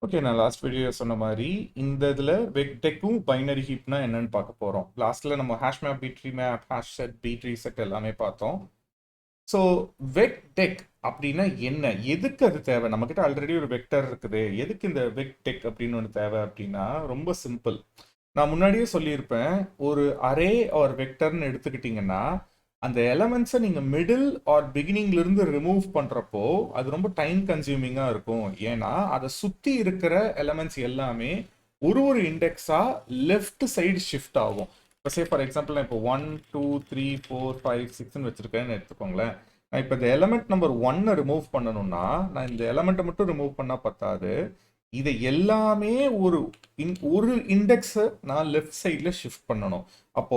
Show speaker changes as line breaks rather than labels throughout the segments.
Okay, நான் last video சொன்ன மாதிரி இந்த இதில் வெக்டெக்கும் பைனரி ஹீப்னா என்னன்னு பார்க்க போகிறோம். லாஸ்ட்டில் நம்ம hash map, B tree map, hash set, B tree set எல்லாமே பார்த்தோம். ஸோ வெக்டெக் அப்படின்னா என்ன, எதுக்கு அது தேவை? நம்மக்கிட்ட ஆல்ரெடி ஒரு வெக்டர் இருக்குது, எதுக்கு இந்த வெக்டெக் அப்படின்னு ஒன்று தேவை அப்படின்னா ரொம்ப சிம்பிள். நான் முன்னாடியே சொல்லியிருப்பேன், ஒரு அரே ஆர் வெக்டர்னு எடுத்துக்கிட்டிங்கன்னா அந்த எலமெண்ட்ஸை நீங்கள் மிடில் ஆர் பிகினிங்லேருந்து ரிமூவ் பண்ணுறப்போ அது ரொம்ப டைம் கன்சியூமிங்காக இருக்கும். ஏன்னா அதை சுற்றி இருக்கிற எலமெண்ட்ஸ் எல்லாமே ஒரு இண்டெக்ஸாக லெஃப்ட் சைடு ஷிஃப்ட் ஆகும். இப்போ சே ஃபார் எக்ஸாம்பிள் நான் இப்போ 1 2 3 4 5 6ன்னு வச்சுருக்கேன்னு எடுத்துக்கோங்களேன். நான் இப்போ இந்த எலமெண்ட் நம்பர் 1 ரிமூவ் பண்ணணும்னா நான் இந்த எலமெண்ட்டை மட்டும் ரிமூவ் பண்ணால் பத்தாது, இதை எல்லாமே ஒரு இண்டெக்ஸை நான் லெஃப்ட் சைடில் ஷிஃப்ட் பண்ணணும். அப்போ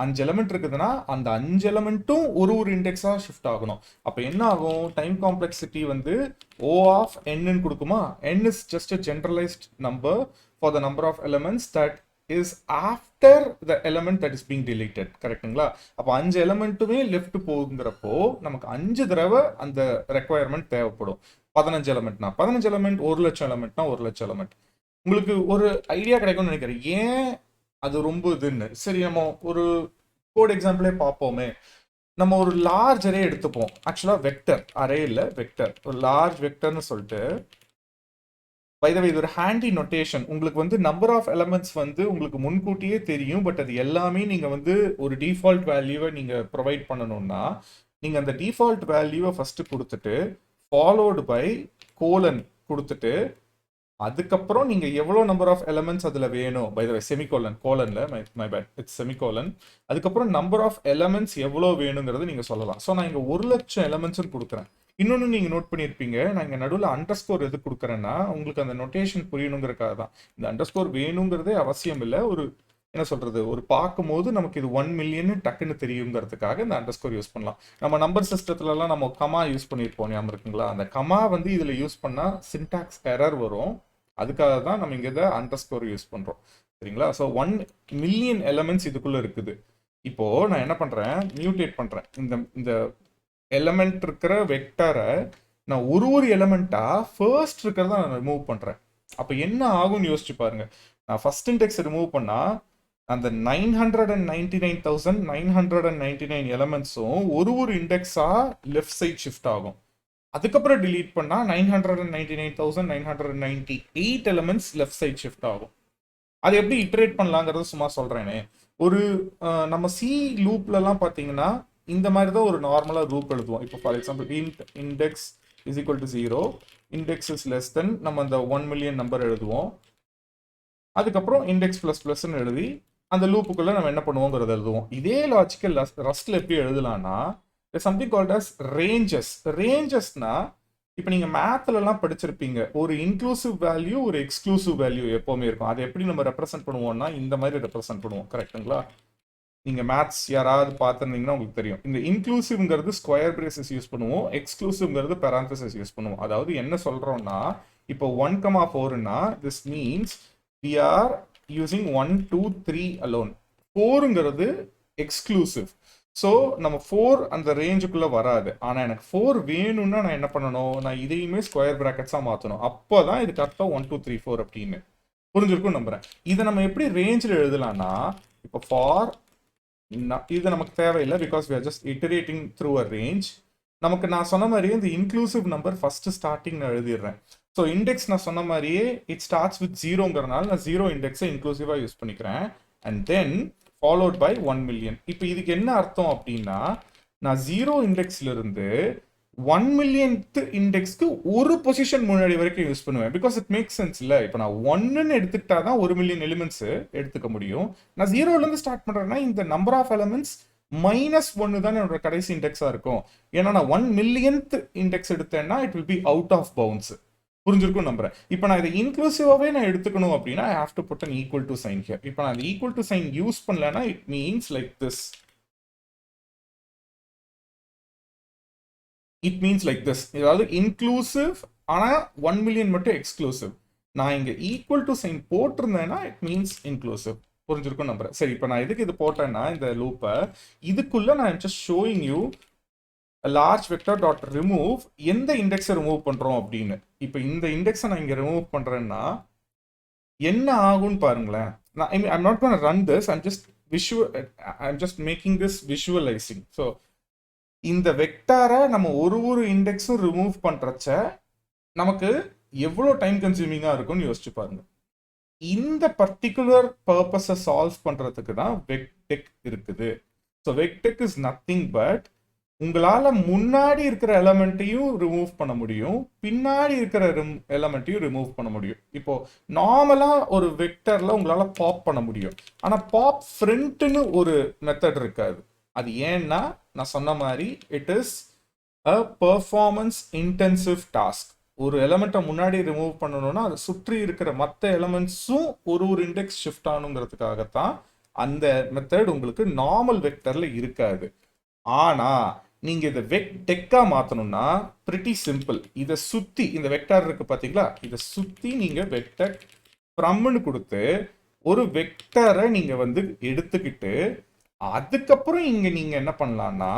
5 எலமெண்ட் இருக்குதுன்னா அந்த 5 எலமெண்ட்டும் ஒரு இண்டெக்ஸாக ஷிஃப்ட் ஆகணும். அப்போ என்ன ஆகும்? டைம் காம்ப்ளெக்சிட்டி வந்து O of n கொடுக்குமா? n is just a generalized number for the number of elements that is after the element that is being deleted. கரெக்டுங்களா? அப்போ 5 எலமெண்ட்டுமே லெஃப்ட் போகுங்கிறப்போ நமக்கு 5 தடவை அந்த ரெக்குவயர்மெண்ட் தேவைப்படும். 15 எலமெண்ட்னா 15 எலமெண்ட், 1,00,000 எலமெண்ட்னா 1,00,000 எலமெண்ட். உங்களுக்கு ஒரு ஐடியா கிடைக்கும்னு நினைக்கிறேன் ஏன் அது ரொம்ப இதுன்னு. சரி, நம்ம ஒரு கோட் எக்ஸாம்பிளே பார்ப்போமே. நம்ம ஒரு லார்ஜ் அரே எடுத்துப்போம். ஆக்சுவலாக வெக்டர் அரே இல்லை, வெக்டர். ஒரு லார்ஜ் வெக்டர்னு சொல்லிட்டு, பை த வே இது ஒரு ஹேண்டி நொட்டேஷன். உங்களுக்கு வந்து நம்பர் ஆஃப் எலமெண்ட்ஸ் வந்து உங்களுக்கு முன்கூட்டியே தெரியும், பட் அது எல்லாமே நீங்கள் வந்து ஒரு டிஃபால்ட் வேல்யூவை நீங்கள் ப்ரொவைட் பண்ணணும்னா நீங்கள் அந்த டிஃபால்ட் வேல்யூவை ஃபஸ்ட்டு கொடுத்துட்டு ஃபாலோடு பை கோலன் கொடுத்துட்டு அதுக்கப்புறம் நீங்க எவ்வளவு நம்பர் ஆஃப் எலமெண்ட்ஸ் அதுல வேணும், பை த வே செமிகோலன், கோலன்ல மை பேட், இட்ஸ் செமிகோலன். அதுக்கப்புறம் நம்பர் ஆஃப் எலமெண்ட்ஸ் எவ்வளவு வேணுங்கிறது நீங்க சொல்லலாம். ஸோ நான் இங்க 1,00,000 எலமெண்ட்ஸ் கொடுக்குறேன். இன்னொன்னு நீங்க நோட் பண்ணியிருப்பீங்க, நான் இங்க நடுவில் அண்டர்ஸ்கோர் எது கொடுக்குறேன்னா உங்களுக்கு அந்த நோட்டேஷன் புரியணுங்கிறதுக்காக தான். இந்த அண்டர்ஸ்கோர் வேணுங்கிறதே அவசியம் இல்லை, ஒரு என்ன சொல்றது, ஒரு பார்க்கும்போது நமக்கு இது 1 மில்லியன் டக்குன்னு தெரியுங்கிறதுக்காக இந்த அண்டர்ஸ்கோர் யூஸ் பண்ணலாம். நம்ம நம்பர் சிஸ்டத்துலலாம் நம்ம கமா யூஸ் பண்ணியிருப்போம், ஞாபகம் இருக்குங்களா? அந்த கமா வந்து இதுல யூஸ் பண்ணா சின்டாக்ஸ் எரர் வரும். அதுக்காக தான் நம்ம இங்கே அண்டர்ஸ்கோர் யூஸ் பண்ணுறோம். சரிங்களா? ஸோ 1 மில்லியன் எலமெண்ட்ஸ் இதுக்குள்ளே இருக்குது. இப்போது நான் என்ன பண்ணுறேன், மியூட்டேட் பண்ணுறேன். இந்த இந்த எலமெண்ட் இருக்கிற வெக்டரை நான் ஒரு எலமெண்ட்டாக ஃபர்ஸ்ட் இருக்கிறத நான் ரிமூவ் பண்ணுறேன். அப்போ என்ன ஆகும்னு யோசிச்சு பாருங்க. நான் ஃபர்ஸ்ட் இண்டெக்ஸ் ரிமூவ் பண்ணால் அந்த 999,999 எலமெண்ட்ஸும் ஒரு இண்டெக்ஸாக லெஃப்ட் சைட் ஷிஃப்ட் ஆகும். அதுக்கப்புறம் டிலீட் பண்ணா 999,998 எலிமெண்ட்ஸ் லெஃப்ட் சைட் ஷிஃப்ட் ஆகும். அது எப்படி இட்ரேட் பண்ணலாங்கிறத சும்மா சொல்றேனே. ஒரு நம்ம சி லூப்லலாம் பார்த்தீங்கன்னா இந்த மாதிரி தான் ஒரு நார்மலாக லூப் எழுதுவோம். இப்போ for example index is equal to 0, index is less than நம்ம அந்த 1 மில்லியன் நம்பர் எழுதுவோம். அதுக்கப்புறம் இண்டெக்ஸ் ப்ளஸ் ப்ளஸ்ன்னு எழுதி அந்த லூப்புக்குள்ளே நம்ம என்ன பண்ணுவோங்கிறத எழுதுவோம். இதே லாஜிக்கல் ரஸ்ட்ல எப்படி எழுதலாம்னா சம்திங் கால்ட் அஸ் ரேஞ்சஸ். ரேஞ்சஸ்னா இப்போ நீங்கள் மேத்லலாம் படிச்சிருப்பீங்க, ஒரு இன்க்ளூசிவ் வேல்யூ ஒரு எக்ஸ்க்ளூசிவ் வேல்யூ எப்போவுமே இருக்கும். அதை எப்படி நம்ம ரெப்ரசென்ட் பண்ணுவோம்னா இந்த மாதிரி ரெப்ரசென்ட் பண்ணுவோம். கரெக்டுங்களா? நீங்கள் மேத்ஸ் யாராவது பார்த்துருந்தீங்கன்னா உங்களுக்கு தெரியும். இந்த இன்க்ளூசிவ்ங்கிறது ஸ்கொயர் பிரேசஸ் யூஸ் பண்ணுவோம், எக்ஸ்க்ளூசிவ்ங்கிறது பெராந்தசிஸ் யூஸ் பண்ணுவோம். அதாவது என்ன சொல்கிறோம்னா இப்போ 1,4னா this means we are using 1 2 3 alone. 4ங்கிறது எக்ஸ்க்ளூசிவ். ஸோ நம்ம 4 அந்த ரேஞ்சுக்குள்ளே வராது. ஆனால் எனக்கு 4 வேணும்னா நான் என்ன பண்ணணும், நான் இதையுமே ஸ்கொயர் ப்ராக்கெட்ஸாக மாற்றணும். அப்போ தான் இது கரெக்டாக 1 2 3 4 அப்படின்னு புரிஞ்சிருக்கும் நம்புறேன். இதை நம்ம எப்படி ரேஞ்சில் எழுதலாம்னா இப்போ ஃபார் இது நமக்கு தேவையில்லை, because we are just iterating through a range. நமக்கு நான் சொன்ன மாதிரியே இந்த இன்க்ளூசிவ் நம்பர் ஃபர்ஸ்ட் ஸ்டார்டிங் நான் எழுதிடுறேன். ஸோ இண்டெக்ஸ் நான் சொன்ன மாதிரியே இட் ஸ்டார்ட்ஸ் வித் 0ங்கிறனால நான் 0 இண்டெக்ஸை இன்க்ளூசிவாக யூஸ் பண்ணிக்கிறேன். And then followed by 1 million. இப்போ இதுக்கு என்ன அர்த்தம் அப்படின்னா நான் 0 இண்டெக்ஸ்ல இருந்து 1 மில்லியன்த் இண்டெக்ஸ்க்கு ஒரு பொசிஷன் முன்னாடி வரைக்கும் யூஸ் பண்ணுவேன். பிகாஸ் இட் மேக்ஸ் சென்ஸ் இல்லை. இப்போ நான் 1ன்னு எடுத்துக்கிட்டா தான் 1 மில்லியன் எலிமெண்ட்ஸ் எடுத்துக்க முடியும். நான் 0லேருந்து ஸ்டார்ட் பண்ணுறேன்னா இந்த நம்பர் ஆஃப் எலிமெண்ட்ஸ் -1 தான் என்னோட கடைசி இண்டெக்ஸாக இருக்கும். ஏன்னா நான் 1 மில்லியன்த் இண்டெக்ஸ் எடுத்தேன்னா it will be out of bounds. புரிஞ்சிருக்கும் நம்புறேன். இப்போ நான் இதை இன்க்ளூசிவாவே நான் எடுத்துக்கணும் அப்படின்னா I have to put an equal to sign here. இப்போ நான் அந்த ஈக்குவல் டு சைன் யூஸ் பண்ணலன்னா it means like this. It means like this. அதாவது இன்க்ளூசிவ் ஆனால் 1 மில்லியன் மட்டும் எக்ஸ்க்ளூசிவ். நான் இங்கே ஈக்குவல் டு சைன் போட்டிருந்தேன்னா இட் மீன்ஸ் இன்க்ளூசிவ். புரிஞ்சிருக்கும் நம்புறேன். சரி, இப்போ நான் எதுக்கு இது போட்டேன்னா இந்த லூப்பை இதுக்குள்ள நான் just showing you large vector dot remove எந்த இண்டெக்ஸை ரிமூவ் பண்ணுறோம் அப்படின்னு. இப்போ இந்த இண்டெக்ஸை நான் இங்கே ரிமூவ் பண்ணுறேன்னா என்ன ஆகும்னு பாருங்களேன். நான் I'm not gonna run this, I'm just making this விஷுவலைசிங். ஸோ இந்த வெக்டாரை நம்ம ஒரு இண்டெக்ஸும் ரிமூவ் பண்ணுறச்ச நமக்கு எவ்வளோ டைம் கன்சியூமிங்காக இருக்கும்னு யோசிச்சு பாருங்க. இந்த பர்டிகுலர் பர்பஸை சால்வ் பண்ணுறதுக்கு தான் VecDeque இருக்குது. So VecDeque is nothing but உங்களால் முன்னாடி இருக்கிற எலமெண்ட்டையும் ரிமூவ் பண்ண முடியும், பின்னாடி இருக்கிற எலமெண்ட்டையும் ரிமூவ் பண்ண முடியும். இப்போ நார்மலாக ஒரு வெக்டரில் உங்களால் பாப் பண்ண முடியும், ஆனால் பாப் ஃப்ரண்ட்னு ஒரு மெத்தட் இருக்காது. அது ஏன்னா நான் சொன்ன மாதிரி it is a performance intensive task. ஒரு எலமெண்ட்டை முன்னாடி ரிமூவ் பண்ணணும்னா அதை சுற்றி இருக்கிற மற்ற எலமெண்ட்ஸும் ஒரு இண்டெக்ஸ் ஷிஃப்ட் ஆகணுங்கிறதுக்காகத்தான் அந்த மெத்தட் உங்களுக்கு நார்மல் வெக்டரில் இருக்காது. ஆனால் நீங்கள் இதை VecDeque மாற்றணும்னா பிரிட்டி சிம்பிள். இதை சுற்றி இந்த வெக்டார் இருக்கு பார்த்தீங்களா, இதை சுற்றி நீங்கள் VecDeque ஃப்ரம்னு கொடுத்து ஒரு வெக்டரை நீங்கள் வந்து எடுத்துக்கிட்டு அதுக்கப்புறம் இங்கே நீங்கள் என்ன பண்ணலான்னா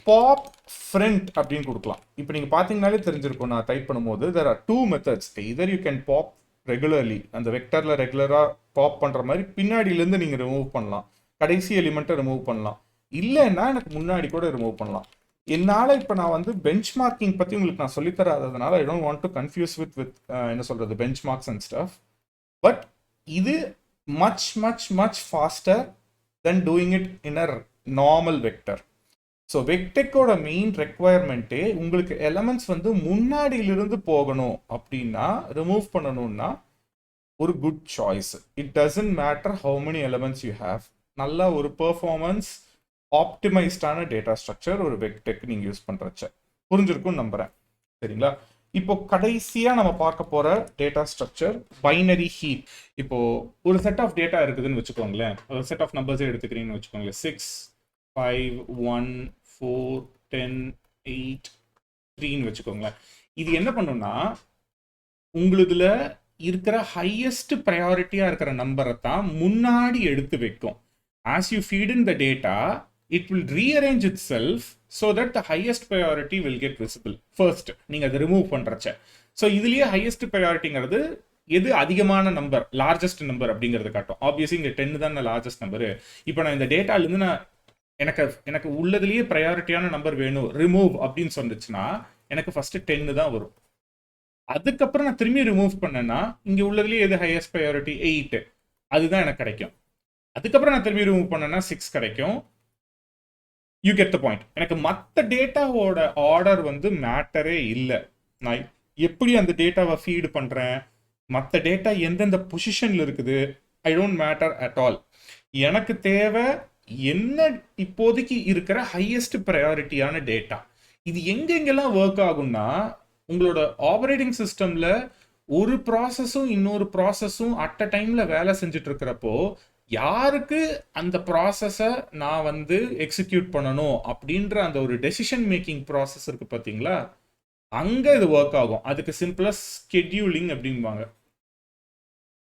பாப் ஃப்ரண்ட் அப்படின்னு கொடுக்கலாம். இப்போ நீங்கள் பார்த்தீங்கனாலே தெரிஞ்சிருக்கும், நான் டைப் பண்ணும்போது there are two methods. either you can pop regularly, அந்த வெக்டரில் ரெகுலராக பாப் பண்ணுற மாதிரி பின்னாடியிலேருந்து நீங்கள் ரிமூவ் பண்ணலாம், கடைசி எலிமெண்ட்டை ரிமூவ் பண்ணலாம், இல்லைன்னா எனக்கு முன்னாடி கூட ரிமூவ் பண்ணலாம். என்னால் இப்போ நான் வந்து பெஞ்ச் மார்க்கிங் பற்றி உங்களுக்கு நான் சொல்லித்தராததுனால I don't want to confuse with என்ன சொல்கிறது bench marks and stuff. But இது much much much faster than doing it in a normal vector. So VecDequeோட மெயின் ரெக்குவயர்மெண்ட்டே உங்களுக்கு எலமெண்ட்ஸ் வந்து முன்னாடியிலிருந்து போகணும் அப்படின்னா ரிமூவ் பண்ணணும்னா ஒரு good choice. It doesn't matter how many elements you have. நல்ல ஒரு பெர்ஃபார்மன்ஸ் ஆப்டிமைஸ்டான டேட்டா ஸ்ட்ரக்சர் ஒரு VecDeque நீங்கள் யூஸ் பண்ணுறச்ச புரிஞ்சிருக்கும்னு நம்புகிறேன். சரிங்களா? இப்போ கடைசியாக நம்ம பார்க்க போகிற டேட்டா ஸ்ட்ரக்சர் பைனரி ஹீப். இப்போ ஒரு செட் ஆஃப் டேட்டா இருக்குதுன்னு வச்சுக்கோங்களேன், ஒரு செட் ஆஃப் நம்பர்ஸே எடுத்துக்கிறீங்கன்னு வச்சுக்கோங்களேன், 6 5 1 4 10 8 3ன்னு வச்சுக்கோங்களேன். இது என்ன பண்ணுன்னா உங்களுதுல இருக்கிற ஹையஸ்ட் ப்ரையாரிட்டியாக இருக்கிற நம்பரை தான் முன்னாடி எடுத்து வைக்கும். As you feed in the data it will rearrange itself so that the highest priority will get visible first. நீங்கள் அதை ரிமூவ் பண்ணுறச்ச ஸோ இதுலேயே ஹையஸ்ட் ப்ரையாரிட்டிங்கிறது எது அதிகமான நம்பர், லார்ஜஸ்ட் நம்பர் அப்படிங்கிறது காட்டும். ஆப்வியஸ்லி இங்கே 10 தான் லார்ஜஸ்ட் நம்பரு. இப்போ நான் இந்த டேட்டாலேருந்து நான் எனக்கு உள்ளதுலேயே ப்ரையாரிட்டியான நம்பர் வேணும் ரிமூவ் அப்படின்னு சொன்னிச்சுன்னா எனக்கு ஃபர்ஸ்ட் 10 தான் வரும். அதுக்கப்புறம் நான் திரும்பி ரிமூவ் பண்ணேன்னா இங்கே உள்ளதுலேயே எது ஹையஸ்ட் ப்ரையாரிட்டி 8, அதுதான் எனக்கு கிடைக்கும். அதுக்கப்புறம் நான் திரும்பி ரிமூவ் பண்ணேன்னா 6 கிடைக்கும். You get the point. எனக்கு மற்ற டேட்டாவோட ஆர்டர் வந்து மேட்டரே இல்லை. நான் எப்படி அந்த டேட்டாவை ஃபீடு பண்ணுறேன், மற்ற டேட்டா எந்தெந்த பொசிஷனில் இருக்குது, I don't matter at all. எனக்கு தேவை என்ன இப்போதைக்கு இருக்கிற ஹையஸ்ட் ப்ரையாரிட்டியான டேட்டா. இது எங்கெங்கெல்லாம் ஒர்க் ஆகும்னா உங்களோட ஆப்ரேட்டிங் சிஸ்டமில் ஒரு ப்ராசஸும் இன்னொரு ப்ராசஸும் அட் அ டைமில் வேலை செஞ்சுட்டு இருக்கிறப்போ யாருக்கு அந்த ப்ராசஸை நான் வந்து எக்ஸிக்யூட் பண்ணணும் அப்படின்ற அந்த ஒரு டெசிஷன் மேக்கிங் ப்ராசஸ் இருக்குது பார்த்தீங்களா, அங்கே இது ஒர்க் ஆகும். அதுக்கு சிம்பிளாக ஸ்கெட்யூலிங் அப்படிம்பாங்க.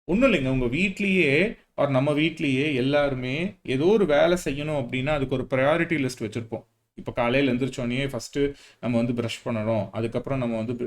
ஒன்றும் இல்லைங்க, உங்கள் வீட்லேயே ஆர் நம்ம வீட்லேயே எல்லாருமே ஏதோ ஒரு வேலை செய்யணும் அப்படின்னா அதுக்கு ஒரு ப்ரையாரிட்டி லிஸ்ட் வச்சுருப்போம். இப்போ காலையில் எழுந்திரிச்சோடனே ஃபஸ்ட்டு நம்ம வந்து ப்ரஷ் பண்ணணும், அதுக்கப்புறம் நம்ம வந்து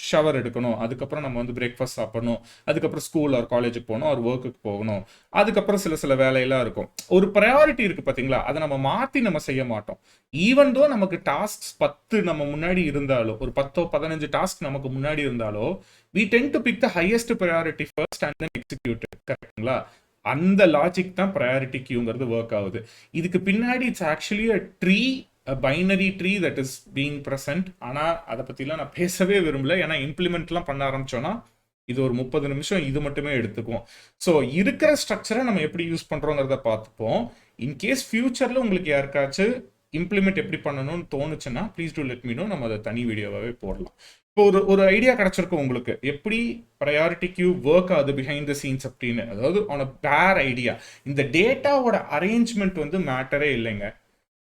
ஷவர் எடுக்கணும், அதுக்கப்புறம் நம்ம வந்து பிரேக்ஃபாஸ்ட் சாப்பிடணும், அதுக்கப்புறம் ஸ்கூல் ஆர் காலேஜுக்கு போகணும், ஒரு ஒர்க்குக்கு போகணும், அதுக்கப்புறம் சில வேலையெல்லாம் இருக்கும். ஒரு ப்ரையாரிட்டி இருக்குது பார்த்தீங்களா, அதை நம்ம மாற்றி நம்ம செய்ய மாட்டோம். ஈவன் தோ நமக்கு டாஸ்க் 10 நம்ம முன்னாடி இருந்தாலோ, ஒரு 10-15 டாஸ்க் நமக்கு முன்னாடி இருந்தாலோ, we tend to pick the highest priority first and then execute it. கரெக்டுங்களா? அந்த லாஜிக் தான் ப்ரையாரிட்டி கியூங்கிறது ஒர்க் ஆகுது. இதுக்கு பின்னாடி it's actually a tree, a binary tree that is being present. ஆனால் அதை பற்றிலாம் நான் பேசவே விரும்பல, ஏன்னா இம்ப்ளிமெண்ட்லாம் பண்ண ஆரம்பிச்சோன்னா இது ஒரு 30 நிமிஷம் இது மட்டுமே எடுத்துக்குவோம். ஸோ இருக்கிற ஸ்ட்ரக்சரை நம்ம எப்படி யூஸ் பண்ணுறோங்கிறத பார்த்துப்போம். இன்கேஸ் ஃபியூச்சரில் உங்களுக்கு யாருக்காச்சும் இம்ப்ளிமெண்ட் எப்படி பண்ணணும்னு தோணுச்சுன்னா please do let me know, நம்ம அதை தனி வீடியோவாகவே போடலாம். இப்போ ஒரு ஐடியா கிடைச்சிருக்கும் உங்களுக்கு எப்படி ப்ரையாரிட்டி கியூ ஒர்க் ஆகுது பிஹைண்ட் த சீன்ஸ் அப்படின்னு. அதாவது ஆன் அ பேர் ஐடியா. இந்த டேட்டாவோட அரேஞ்ச்மெண்ட் வந்து மேட்டரே இல்லைங்க.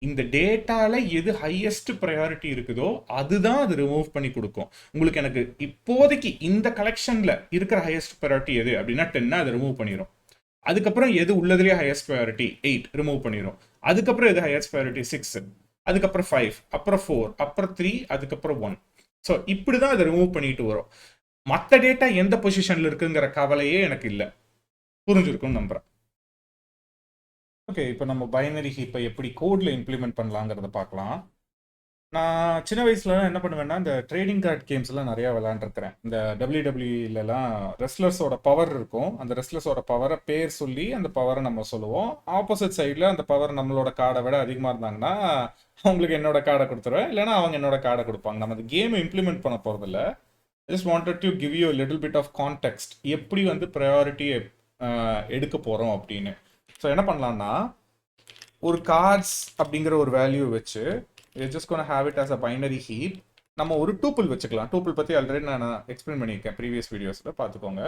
இந்த டேட்டால எது ஹையஸ்ட் ப்ரையாரிட்டி இருக்குதோ அதுதான் அது ரிமூவ் பண்ணி கொடுக்கும் உங்களுக்கு. எனக்கு இப்போதைக்கு இந்த கலெக்ஷன்ல இருக்கிற ஹையஸ்ட் ப்ரையாரிட்டி எது அப்படின்னா 10, அதை ரிமூவ் பண்ணிடும். அதுக்கப்புறம் எது உள்ளதுலேயே ஹையஸ்ட் ப்ரையாரிட்டி 8 ரிமூவ் பண்ணிடும். அதுக்கப்புறம் எது ஹையஸ்ட் ப்ரையாரிட்டி 6, அதுக்கப்புறம் 5, அப்புறம் 4, அப்புறம் 3, அதுக்கப்புறம் 1. ஸோ இப்படி தான் அதை ரிமூவ் பண்ணிட்டு வரும். மற்ற டேட்டா எந்த பொசிஷன்ல இருக்குங்கிற கவலையே எனக்கு இல்லை. புரிஞ்சிருக்கும்னு நம்புறேன். ஓகே, இப்போ நம்ம பைனரி ஹீப்பை எப்படி கோட்ல இம்ப்ளிமெண்ட் பண்ணலாங்கிறத பார்க்கலாம். நான் சின்ன வயசுலலாம் என்ன பண்ணுவேன்னா, இந்த ட்ரேடிங் கார்டு கேம்ஸ்லாம் நிறையா விளாண்டுருக்கிறேன். இந்த டபிள்யூடபிள்யூலலாம் ரெஸ்லர்ஸோட பவர் இருக்கும். அந்த ரெஸ்லர்ஸோட பவரை பேர் சொல்லி அந்த பவரை நம்ம சொல்லுவோம். ஆப்போசிட் சைடில் அந்த பவர் நம்மளோட கார்டை விட அதிகமாக இருந்தாங்கன்னா அவங்களுக்கு என்னோட கார்டை கொடுத்துருவேன், இல்லைனா அவங்க என்னோட கார்டை கொடுப்பாங்க. நம்ம அந்த கேமை இம்ப்ளிமெண்ட் பண்ண போகிறதில்ல. Just wanted to give you little bit of context, எப்படி வந்து ப்ரையாரிட்டி எடுக்க போகிறோம் அப்படின்னு. ஸோ என்ன பண்ணலான்னா, ஒரு கார்ட்ஸ் அப்படிங்கிற ஒரு வேல்யூ வச்சு just cone have it as a binary heap. நம்ம ஒரு டூப்பிள் வச்சுக்கலாம். டூப்பிள் பற்றி ஆல்ரெடி நான் எக்ஸ்பிளைன் பண்ணியிருக்கேன் ப்ரீவியஸ் வீடியோஸில், பார்த்துக்கோங்க.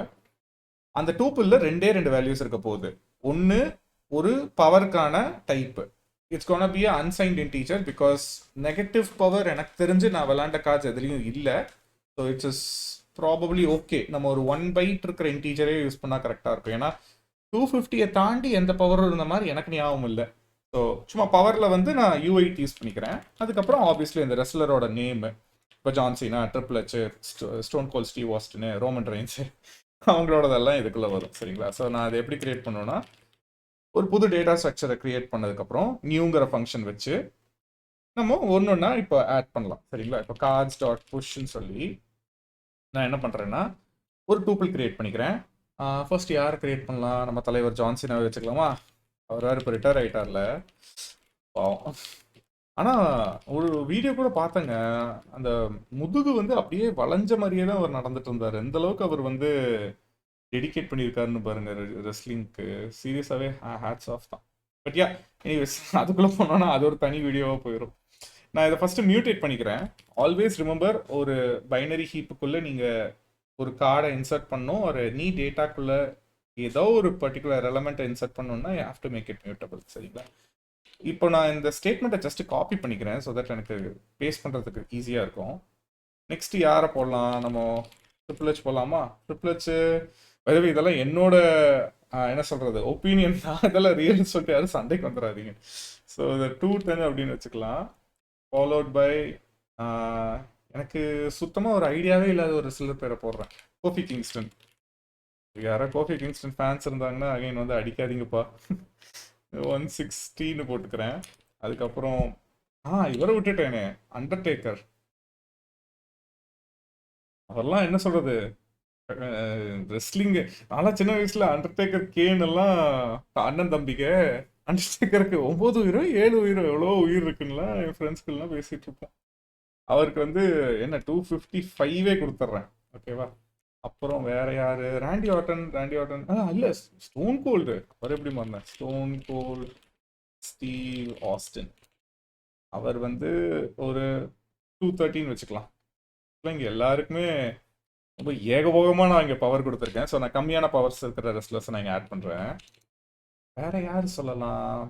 அந்த டூப்பிளில் ரெண்டு வேல்யூஸ் இருக்க போகுது. ஒன்று ஒரு பவருக்கான type. It's gonna be unsigned integer because negative power எனக்கு தெரிஞ்சு நான் விளாண்ட கார்ட்ஸ் எதுலேயும் இல்லை. So it's is probably okay. நம்ம ஒரு 1 பைட் இருக்கிற இன்டீஜரே யூஸ் பண்ணால் கரெக்டாக இருக்கும். ஏன்னா 250 தாண்டி எந்த பவரும் இருந்த மாதிரி எனக்கு ஞாபகம் இல்லை. ஸோ சும்மா பவரில் வந்து நான் U8 யூஸ் பண்ணிக்கிறேன். அதுக்கப்புறம் ஆப்வியஸ்லி இந்த ரெஸ்லரோட நேமு, இப்போ John Cena, triple H, Stone Cold Steve Austin, Roman Reigns, அவங்களோடதெல்லாம் இதுக்குள்ளே வரும். சரிங்களா? ஸோ நான் அதை எப்படி கிரியேட் பண்ணுவேன்னா, ஒரு புது டேட்டா ஸ்ட்ரக்சரை கிரியேட் பண்ணதுக்கப்புறம் நியூங்கிற ஃபங்க்ஷன் வச்சு நம்ம ஒன்றுன்னா இப்போ ஆட் பண்ணலாம். சரிங்களா? இப்போ கார்ட்ஸ் டாட் புஷ்ன்னு சொல்லி நான் என்ன பண்ணுறேன்னா, ஒரு டூப்பிள் கிரியேட் பண்ணிக்கிறேன். ஃபர்ஸ்ட் யாரை கிரியேட் பண்ணலாம்? நம்ம தலைவர் ஜான்சினாவை வச்சுக்கலாமா? அவர் வேறு இப்போ ரிட்டையர் ஆகிட்டார்ல, பாவம். ஆனால் ஒரு வீடியோ கூட பார்த்தேங்க, அந்த முதுகு வந்து அப்படியே வளைஞ்ச மாதிரியே தான் அவர் நடந்துட்டு இருந்தார். எந்த அளவுக்கு அவர் வந்து டெடிகேட் பண்ணியிருக்காருன்னு பாருங்க ரெஸ்லிங்க்கு. சீரியஸாகவே ஹேட்ஸ் ஆஃப் தான். பட் யா, எனிவேஸ், அதுக்குள்ளே போனோன்னா அது ஒரு தனி வீடியோவாக போயிடும். நான் இதை ஃபஸ்ட்டு மியூட்டேட் பண்ணிக்கிறேன். ஆல்வேஸ் ரிமெம்பர், ஒரு பைனரி ஹீப்புக்குள்ளே நீங்கள் ஒரு கார்டை இன்சர்ட் பண்ணணும், ஒரு நீ டேட்டாக்குள்ளே ஏதோ ஒரு பர்டிகுலர் எலமெண்ட்டை இன்சர்ட் பண்ணணும்னா you have to make it mutable. சரிங்களா? இப்போ நான் இந்த ஸ்டேட்மெண்ட்டை ஜஸ்ட் காப்பி பண்ணிக்கிறேன் ஸோ தட் எனக்கு பேஸ்ட் பண்ணுறதுக்கு ஈஸியாக இருக்கும். நெக்ஸ்ட் யாரை போடலாம்? நம்ம ட்ரிபிள் எச் போடலாமா? ட்ரிபிள் எச் இதெல்லாம் என்னோட என்ன சொல்கிறது ஒப்பீனியன் தான். இதெல்லாம் ரியல் சொல்லிட்டு யாரும் சண்டைக்கு வந்துடாதீங்க. ஸோ இந்த 210 அப்படின்னு வச்சுக்கலாம். ஃபாலோட் பை எனக்கு சுத்தமாக ஒரு ஐடியாவே இல்லாத ஒரு சிலர் பேரை போடுறேன், கோஃபி கிங்ஸ்டன். யாரோ கோஃபி கிங்ஸ்டன் ஃபேன்ஸ் இருந்தாங்கன்னா அகைன் வந்து அடிக்காதீங்கப்பா. 160ன்னு போட்டுக்கிறேன். அதுக்கப்புறம் இவரை விட்டுட்டேனே, அண்டர்டேக்கர். அவரெல்லாம் என்ன சொல்றது, ரெஸ்லிங். நான்லாம் சின்ன வயசுல அண்டர்டேக்கர் கேன் எல்லாம் அண்ணன் தம்பிக்க. அண்டர்டேக்கருக்கு 9 உயிரோ 7 உயிரோ எவ்வளோ உயிர் இருக்குன்னுலாம் என் ஃப்ரெண்ட்ஸ்கெல்லாம் பேசிட்டு இருப்போம். அவருக்கு வந்து என்ன 255 கொடுத்துட்றேன். ஓகேவா? அப்புறம் வேற யாரு? Randy Orton. இல்ல, ஸ்டோன் கோல்டு. அவர் எப்படி மாறினார்? Stone Cold Steve Austin. அவர் வந்து ஒரு 213 வச்சுக்கலாம். இங்க எல்லாருக்குமே ரொம்ப ஏகபோகமாக நான் இங்கே பவர் கொடுத்துருக்கேன். ஸோ நான் கம்மியான பவர்ஸ் இருக்கிற ரெஸ்லர்ஸ் நான் இங்கே ஆட் பண்ணுறேன். வேற யார் சொல்லலாம்?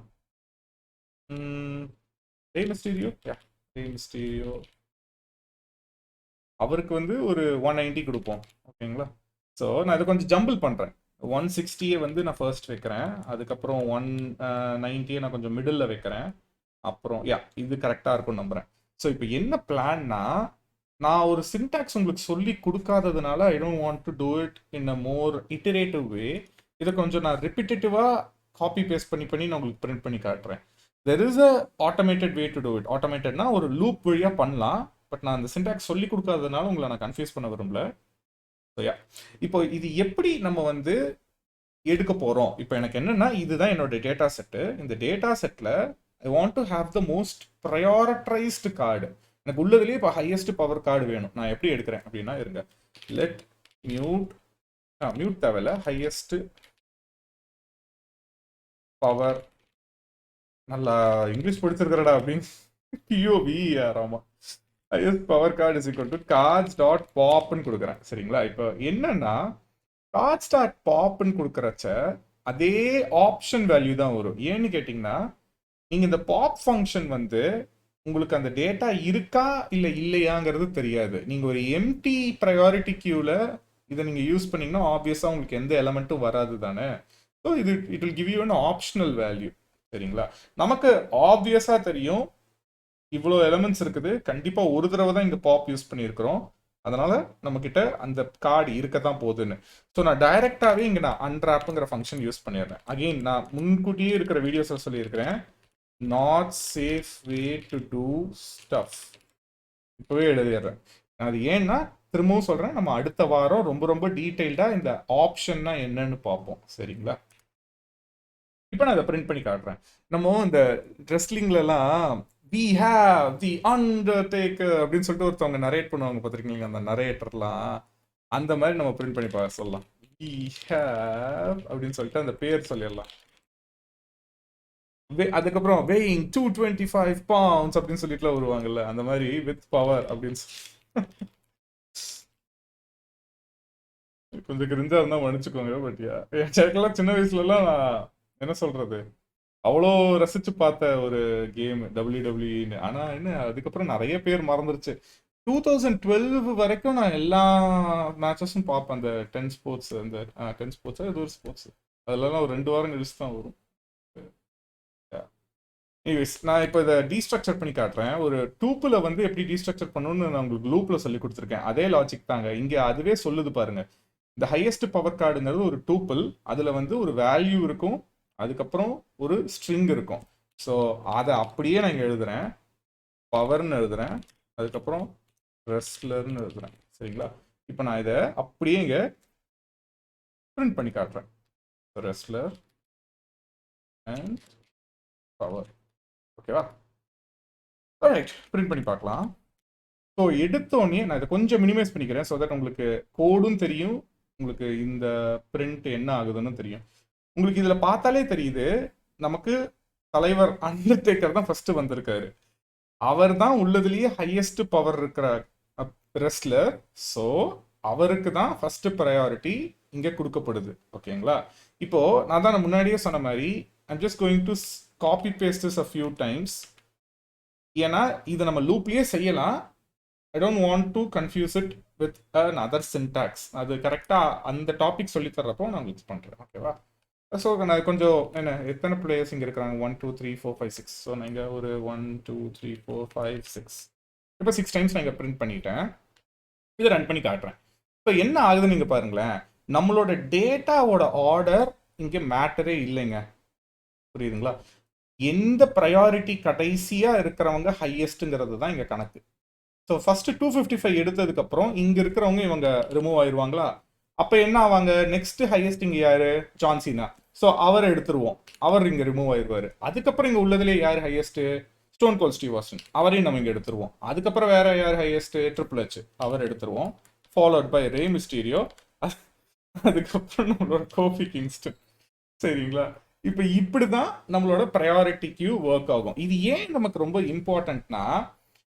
ரே மிஸ்டீரியோ. அவருக்கு வந்து ஒரு 190 கொடுப்போம். ஓகேங்களா? ஸோ நான் இதை கொஞ்சம் ஜம்பிள் பண்ணுறேன். 160 வந்து நான் ஃபர்ஸ்ட் வைக்கிறேன். அதுக்கப்புறம் 190 நான் கொஞ்சம் மிடில் வைக்கிறேன். அப்புறம் இது கரெக்டாக இருக்கும்னு நம்புகிறேன். ஸோ இப்போ என்ன பிளான்னா, நான் ஒரு சின்டாக்ஸ் உங்களுக்கு சொல்லி கொடுக்காததுனால I don't want to do it in a more iterative way. இதை கொஞ்சம் நான் ரிப்பிட்டேட்டிவாக காப்பி பேஸ்ட் பண்ணி நான் உங்களுக்கு பிரிண்ட் பண்ணி காட்டுறேன். There is a automated way to do it. ஆட்டோமேட்டட்னா ஒரு லூப் வழியாக பண்ணலாம். பட் நான் அந்த சின்டாக்ஸ் சொல்லி கொடுக்காததுனால உங்களை நான் கன்ஃபியூஸ் பண்ண விரும்பல. ஸோ இப்போ இது எப்படி நம்ம வந்து எடுக்க போகிறோம்? இப்போ எனக்கு என்னென்னா, இதுதான் என்னோட டேட்டா செட்டு. இந்த டேட்டா செட்டில் I want to have the most prioritised card. எனக்கு உள்ளதுலேயே இப்போ ஹையஸ்ட் பவர் கார்டு வேணும். நான் எப்படி எடுக்கிறேன் அப்படின்னா, இருங்க, லெட் மியூட் தேவையில்ல, ஹையஸ்ட் பவர். நல்லா இங்கிலீஷ் படிச்சிருக்கிறடா அப்படின்னு. ஆமா, highest power card is equal to cards dot பாப்னு கொடுக்குறேன். சரிங்களா? இப்போ என்னன்னா, கார்ட்ஸ் டாட் பாப்னு கொடுக்குறச்ச அதே ஆப்ஷன் வேல்யூ தான் வரும். ஏன்னு கேட்டிங்கன்னா, நீங்கள் இந்த பாப் ஃபங்க்ஷன் வந்து உங்களுக்கு அந்த டேட்டா இருக்கா இல்லை இல்லையாங்கிறது தெரியாது. நீங்கள் ஒரு எம்டி ப்ரையாரிட்டி கியூவில் இதை நீங்கள் யூஸ் பண்ணிங்கன்னா ஆப்வியஸாக உங்களுக்கு எந்த எலமெண்ட்டும் வராது தானே. So it will give you an optional value. சரிங்களா? நமக்கு ஆப்வியஸாக தெரியும் இவ்வளோ எலமெண்ட்ஸ் இருக்குது. கண்டிப்பா ஒரு தடவை தான் இங்க பாப் யூஸ் பண்ணியிருக்கிறோம். அதனால நம்ம கிட்ட அந்த கார்டு இருக்க தான் போகுதுன்னு. ஸோ நான் டைரக்டாவே இங்க நான் அன்ராப்ங்கிற ஃபங்க்ஷன் யூஸ் பண்ணிடுறேன். அகெயின் நான் முன்கூட்டியே இருக்கிற வீடியோஸில் சொல்லியிருக்கிறேன். Not safe way to do stuff. இப்போவே எழுதிடுறேன். அது ஏன்னா திரும்பவும் சொல்றேன், நம்ம அடுத்த வாரம் ரொம்ப ரொம்ப டீட்டெயில்டா இந்த ஆப்ஷன்னா என்னன்னு பார்ப்போம். சரிங்களா? இப்போ நான் இதை பிரிண்ட் பண்ணி காட்டுறேன். நம்ம இந்த ரெஸ்லிங்லலாம் வி ஹேவ் தி அண்டர்டேக்கர் அப்படின்னு சொல்லிட்டு ஒருத்தவங்க நரேட் பண்ணுவாங்க பார்த்துருக்கீங்க, அந்த நரேட்டர்லாம் அந்த மாதிரி நம்ம பிரிண்ட் பண்ணி சொல்லலாம். வி ஹேவ் அப்படின்னு சொல்லிட்டு அந்த பேர் சொல்லிடலாம். அதுக்கப்புறம் வெயிங் 225 பவுண்ட்ஸ் அப்படின்னு சொல்லிட்டுலாம் வருவாங்கல்ல, அந்த மாதிரி வித் பவர் அப்படின்னு கொஞ்சம் கிரிஞ்சா இருந்தா மன்னிச்சுக்கோங்க. பட் எனக்கெல்லாம் சின்ன வயசுலலாம் என்ன சொல்றது, அவ்வளோ ரசிச்சு பார்த்த ஒரு கேம் டபிள்யூடபிள்யூன்னு. ஆனா என்ன அதுக்கப்புறம் நிறைய பேர் மறந்துருச்சு. 2012 வரைக்கும் நான் எல்லா மேட்சஸும் பார்ப்பேன். அந்த 10 ஸ்போர்ட்ஸ், அந்த 10 ஸ்போர்ட்ஸா ஏதோ ஒரு ஸ்போர்ட்ஸ், அதெல்லாம் ஒரு 2 வாரம் கழிச்சு தான் வரும். நான் இப்போ இதை டீஸ்ட்ரக்சர் பண்ணி காட்டுறேன். ஒரு டூப்பில் வந்து எப்படி டீஸ்ட்ரக்சர் பண்ணணும்னு நான் உங்களுக்கு லூப்பில் சொல்லி கொடுத்துருக்கேன். அதே லாஜிக் தாங்க இங்கே அதுவே சொல்லுது பாருங்க. இந்த ஹையஸ்ட் பவர் கார்டுங்கிறது ஒரு டூப்பிள். அதில் வந்து ஒரு வேல்யூ இருக்கும், அதுக்கப்புறம் ஒரு ஸ்ட்ரிங் இருக்கும். ஸோ அதை அப்படியே நான் இங்கே எழுதுறேன். பவர்னு எழுதுறேன், அதுக்கப்புறம் ரெஸ்லர்னு எழுதுறேன். சரிங்களா? இப்போ நான் இதை அப்படியே இங்கே பிரிண்ட் பண்ணி காட்டுறேன். Wrestler and power. ஓகேவா? ரைட், பிரிண்ட் பண்ணி பார்க்கலாம். ஸோ எடுத்தோடனே நான் இதை கொஞ்சம் மினிமைஸ் பண்ணிக்கிறேன். ஸோ தட் உங்களுக்கு கோடும் தெரியும், உங்களுக்கு இந்த பிரிண்ட் என்ன ஆகுதுன்னு தெரியும். உங்களுக்கு இதில் பார்த்தாலே தெரியுது, நமக்கு தலைவர் அண்டர்டேக்கர் தான் ஃபர்ஸ்ட் வந்திருக்காரு. அவர் தான் உள்ளதுலேயே ஹையஸ்ட் பவர் இருக்கிற ரெஸ்லர். ஸோ அவருக்கு தான் ஃபர்ஸ்ட் ப்ரையாரிட்டி இங்கே கொடுக்கப்படுது. ஓகேங்களா? இப்போ நான் தான் முன்னாடியே சொன்ன மாதிரி I'm just going to copy paste this a few times. ஏன்னா இதை நம்ம லூப்லேயே செய்யலாம். I don't want to confuse it with another syntax. அது கரெக்டாக அந்த டாபிக் சொல்லி தர்றப்போ நான் உங்களுக்கு பண்ணுறேன். ஓகேவா? ஸோ நான் கொஞ்சம் என்ன எத்தனை பிளேயர்ஸ் இங்கே இருக்கிறாங்க, 1 2 3 4 5 6. ஸோ நான் இங்கே ஒரு 1 2 3 4 5 6 இப்போ 6 டைம்ஸ் நான் இங்கே பிரிண்ட் பண்ணிட்டேன். இதை ரன் பண்ணி காட்டுறேன். இப்போ என்ன ஆகுதுன்னு நீங்கள் பாருங்களேன், நம்மளோட டேட்டாவோட ஆர்டர் இங்கே மேட்டரே இல்லைங்க. புரியுதுங்களா? எந்த ப்ரையாரிட்டி கடைசியாக இருக்கிறவங்க ஹையஸ்ட்டுங்கிறது தான் இங்கே கணக்கு. ஸோ ஃபர்ஸ்ட் 255 எடுத்ததுக்கப்புறம் இங்கே இருக்கிறவங்க இவங்க ரிமூவ் ஆயிடுவாங்களா? அப்போ என்ன ஆவாங்க, நெக்ஸ்ட் ஹையஸ்ட் இங்கே யாரு, ஜான்சினா. ஸோ அவரை எடுத்துருவோம், அவர் இங்கே ரிமூவ் ஆயிடுவார். அதுக்கப்புறம் இங்கே உள்ளதுலேயே யார் highest, Stone Cold Steve Austin, அவரையும் நம்ம இங்கே எடுத்துருவோம். அதுக்கப்புறம் வேற யார் ஹையஸ்ட், ட்ரிபிள் எச், அவர் எடுத்துருவோம். ஃபாலோட் பை ரே மிஸ்டீரியோ, அதுக்கப்புறம் நம்மளோட கோஃபி கிங்ஸ்டன். சரிங்களா? இப்போ இப்படிதான் நம்மளோட ப்ரையாரிட்டி கியூ ஒர்க் ஆகும். இது ஏன் நமக்கு ரொம்ப இம்பார்ட்டன்ட்னா,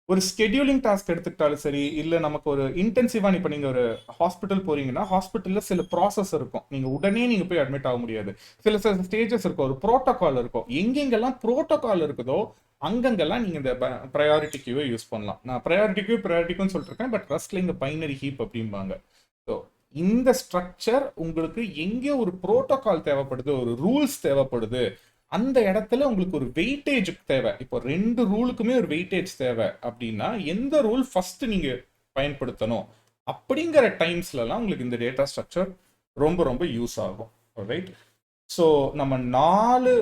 ஒரு ஸ்கெடியூலிங் டாஸ்க் எடுத்துக்கிட்டாலும் சரி, இல்லை நமக்கு ஒரு இன்டென்சிவாக இப்போ நீங்கள் ஒரு ஹாஸ்பிட்டல் போறீங்கன்னா ஹாஸ்பிட்டலில் சில ப்ராசஸ் இருக்கும், நீங்கள் உடனே நீங்கள் போய் அட்மிட் ஆக முடியாது. சில ஸ்டேஜஸ் இருக்கும், ஒரு ப்ரோட்டோகால் இருக்கும். எங்கெங்கெல்லாம் ப்ரோட்டோகால் இருக்குதோ அங்கங்கெல்லாம் நீங்கள் இந்த ப்ரையாரிட்டி கியூவை யூஸ் பண்ணலாம். நான் ப்ரையாரிட்டிக்குன்னு சொல்லிட்டு இருக்கேன், பட் ரஸ்ட்ல இங்கே பைனரி ஹீப் அப்படிம்பாங்க. ஸோ இந்த ஸ்ட்ரக்சர் உங்களுக்கு எங்கே ஒரு ப்ரோட்டோகால் தேவைப்படுது, ஒரு ரூல்ஸ் தேவைப்படுது, அந்த இடத்துல உங்களுக்கு ஒரு வெயிட்டேஜ் தேவை. இப்போ 2 ரூலுக்குமே ஒரு வெயிட்டேஜ் தேவை அப்படின்னா எந்த ரூல் ஃபர்ஸ்ட் நீங்க பயன்படுத்தணும் அப்படிங்கிற டைம்ஸ்லலாம் உங்களுக்கு இந்த டேட்டா ஸ்ட்ரக்சர் ரொம்ப ரொம்ப யூஸ் ஆகும். ரைட்? ஸோ நம்ம 4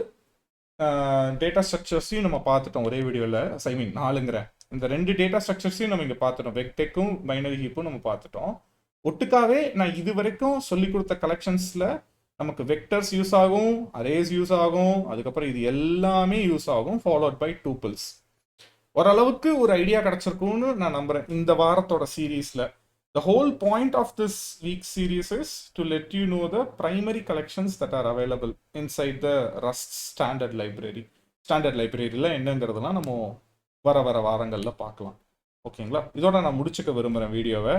டேட்டா ஸ்ட்ரக்சர்ஸையும் நம்ம பார்த்துட்டோம் ஒரே வீடியோவில். ஐ மீன் 4ங்கிறேன், இந்த 2 டேட்டா ஸ்ட்ரக்சர்ஸையும் நம்ம இங்கே பார்த்துட்டோம். வெக்டெக்கும் பைனரி ஹீப்பும் நம்ம பார்த்துட்டோம். ஒட்டுக்காவே நான் இது வரைக்கும் சொல்லி கொடுத்த கலெக்ஷன்ஸில் நமக்கு வெக்டர்ஸ் யூஸ் ஆகும், அரேஸ் யூஸ் ஆகும், அதுக்கப்புறம் இது எல்லாமே யூஸ் ஆகும், ஃபாலோட் பை டூப்பிள்ஸ். ஓரளவுக்கு ஒரு ஐடியா கிடைச்சிருக்கும்னு நான் நம்புறேன் இந்த வாரத்தோட சீரீஸ்ல. The whole point of this week's series is to let you know the primary collections that are available inside the Rust standard library. Standard லைப்ரரியில் என்னங்கிறதுலாம் நம்ம வர வாரங்களில் பார்க்கலாம். ஓகேங்களா? இதோட நான் முடிச்சுக்க விரும்புகிறேன் வீடியோவை.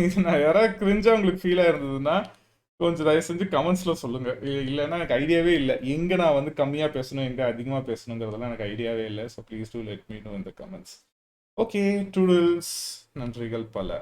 இது நான் யாராவது கிரிஞ்சா உங்களுக்கு ஃபீலாக இருந்ததுன்னா கொஞ்சம் தயவு செஞ்சு கமெண்ட்ஸில் சொல்லுங்கள். இல்லைன்னா எனக்கு ஐடியாவே இல்லை எங்கே நான் வந்து கம்மியாக பேசணும் எங்கே அதிகமாக பேசணுங்கிறதெல்லாம் எனக்கு ஐடியாவே இல்லை. So please do let me know in the comments. Okay, doodles, நன்றிகள் பல.